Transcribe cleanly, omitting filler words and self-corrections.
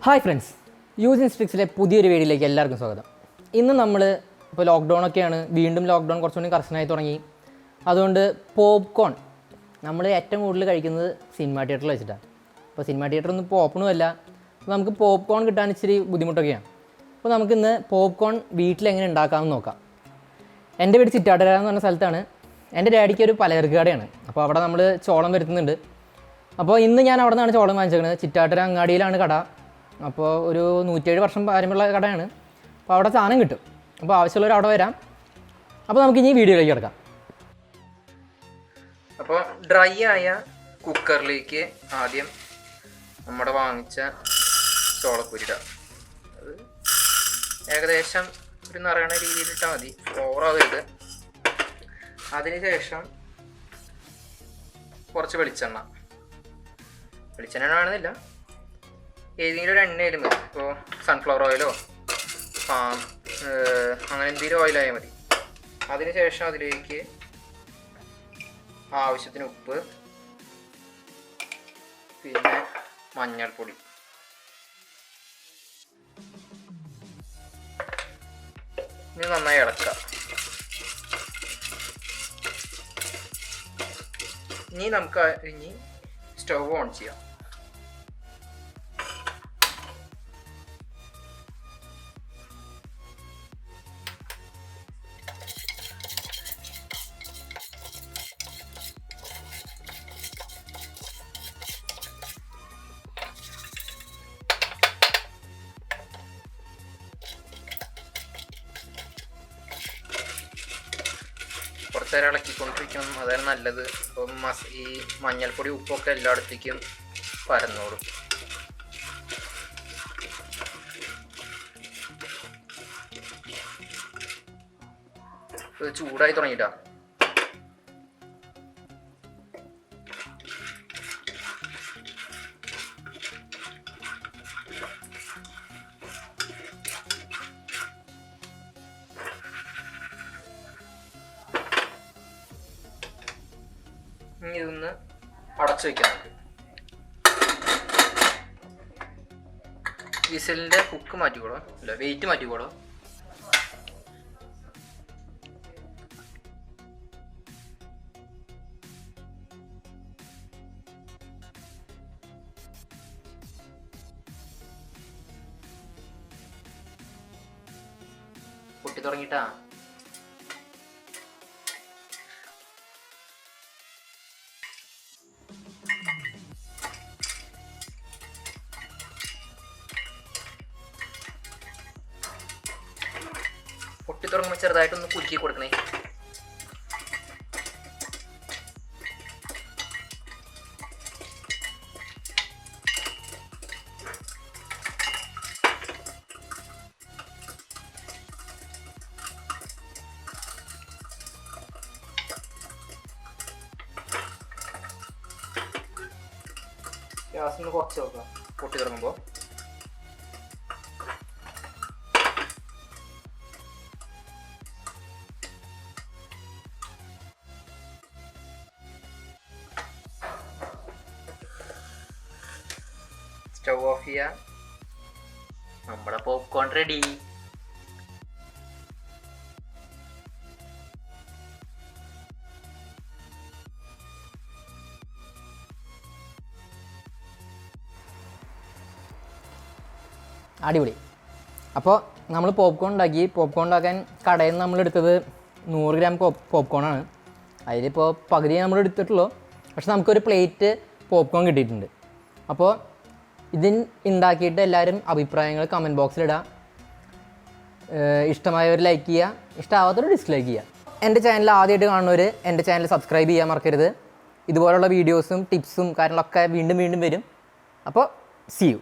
Hi friends, യൂജിൻ സ്ട്രിക്സിലെ പുതിയൊരു വീഡിയോയിലേക്ക് എല്ലാവർക്കും സ്വാഗതം. ഇന്ന് നമ്മൾ ഇപ്പോൾ ലോക്ക്ഡൗണൊക്കെയാണ്, വീണ്ടും ലോക്ക്ഡൗൺ കുറച്ചുകൂടി കർശനമായി തുടങ്ങി. അതുകൊണ്ട് പോപ്കോൺ നമ്മൾ ഏറ്റവും കൂടുതൽ കഴിക്കുന്നത് സിനിമ തിയേറ്ററിൽ വെച്ചിട്ടാണ്. അപ്പോൾ സിനിമ തിയേറ്ററൊന്നും ഇപ്പോൾ ഓപ്പണുമല്ല, അപ്പോൾ നമുക്ക് പോപ്കോൺ കിട്ടാൻ ഇച്ചിരി ബുദ്ധിമുട്ടൊക്കെയാണ്. അപ്പോൾ നമുക്കിന്ന് പോപ്കോൺ വീട്ടിലെങ്ങനെ ഉണ്ടാക്കാമെന്ന് നോക്കാം. എൻ്റെ വീട് ചിറ്റാട്ടുകര എന്ന് പറഞ്ഞ സ്ഥലത്താണ്. എൻ്റെ ഡാഡിക്ക് ഒരു പലചരക്ക് കടയാണ്, അപ്പോൾ അവിടെ നമ്മൾ ചോളം വരുത്തുന്നുണ്ട്. അപ്പോൾ ഇന്ന് ഞാൻ അവിടെ നിന്നാണ് ചോളം വാങ്ങിച്ചേക്കുന്നത്. ചിറ്റാട്ടുകര അങ്ങാടിയിലാണ് കട. അപ്പോൾ ഒരു 107 വർഷം പാരമ്പര്യമുള്ള കടയാണ്. അപ്പോൾ അവിടെ സാധനം കിട്ടും. അപ്പോൾ ആവശ്യമുള്ളവർ അവിടെ വരാം. അപ്പോൾ നമുക്കിനി വീഡിയോയിലേക്ക് കിടക്കാം. അപ്പോൾ ഡ്രൈ ആയ കുക്കറിലേക്ക് ആദ്യം നമ്മുടെ വാങ്ങിച്ച ചോളപ്പൊരിടാം. അത് ഏകദേശം ഒരു നിറയണ രീതിയിലിട്ടാൽ മതി, ഓവറാകരുത്. അതിനുശേഷം കുറച്ച് വെളിച്ചെണ്ണ ആണെന്നില്ല, ഏതെങ്കിലും ഒരു എണ്ണയിലും മതി. ഇപ്പോൾ സൺഫ്ലവർ ഓയിലോ അങ്ങനെ എന്തെങ്കിലും ഓയിലായാൽ മതി. അതിനുശേഷം അതിലേക്ക് ആവശ്യത്തിന് ഉപ്പ്, പിന്നെ മഞ്ഞൾപ്പൊടി, ഇത് നന്നായി ഇളക്കുക. ഇനി നമുക്ക് സ്റ്റൗ ഓൺ ചെയ്യാം. കുറച്ച് നേരം ഇളക്കിക്കൊണ്ടിരിക്കണം, അതാണ് നല്ലത്. അപ്പം ഈ മഞ്ഞൾപ്പൊടി ഉപ്പൊക്കെ എല്ലായിടത്തേക്കും പരന്നോളും. ഇത് ചൂടായി തുടങ്ങിയിട്ടാ. ഇനി ഇതൊന്ന് അടച്ചു വയ്ക്കാം. നമുക്ക് വിസിലിൻ്റെ കുക്ക് മാറ്റിക്കോളോ, അല്ല വെയിറ്റ് മാറ്റിക്കോളോ. പൊട്ടി തുടങ്ങിയിട്ടാ. പൊട്ടി തുടങ്ങുമ്പോൾ ചെറുതായിട്ടൊന്ന് കുലുക്കി കൊടുക്കണേ. ഗ്യാസ് ഒന്ന് കുറച്ച് വെക്കാം പൊട്ടി തുടങ്ങുമ്പോൾ. സ്റ്റൗ ഓഫ് ചെയ്യാം. നമ്മുടെ പോപ്കോൺ റെഡി. അടിപൊളി. അപ്പോൾ നമ്മൾ പോപ്കോൺ ഉണ്ടാക്കി. പോപ്കോൺ ഉണ്ടാക്കാൻ കടയിൽ നിന്ന് നമ്മളെടുത്തത് 100 ഗ്രാം പോപ്കോണാണ്. അതിലിപ്പോൾ പകുതി നമ്മൾ എടുത്തിട്ടുള്ളൂ, പക്ഷെ നമുക്കൊരു പ്ലേറ്റ് പോപ്കോൺ കിട്ടിയിട്ടുണ്ട്. അപ്പോൾ ഇതിന് ഉണ്ടാക്കിയിട്ട് എല്ലാവരും അഭിപ്രായങ്ങൾ കമൻറ്റ് ബോക്സിലിടാം. ഇഷ്ടമായവർ ലൈക്ക് ചെയ്യുക, ഇഷ്ടമാവാത്തവർ ഡിസ്ലൈക്ക് ചെയ്യുക. എൻ്റെ ചാനൽ ആദ്യമായിട്ട് കാണുന്നവർ എൻ്റെ ചാനൽ സബ്സ്ക്രൈബ് ചെയ്യാൻ മറക്കരുത്. ഇതുപോലുള്ള വീഡിയോസും ടിപ്സും കാര്യങ്ങളൊക്കെ വീണ്ടും വരും. അപ്പോൾ see you.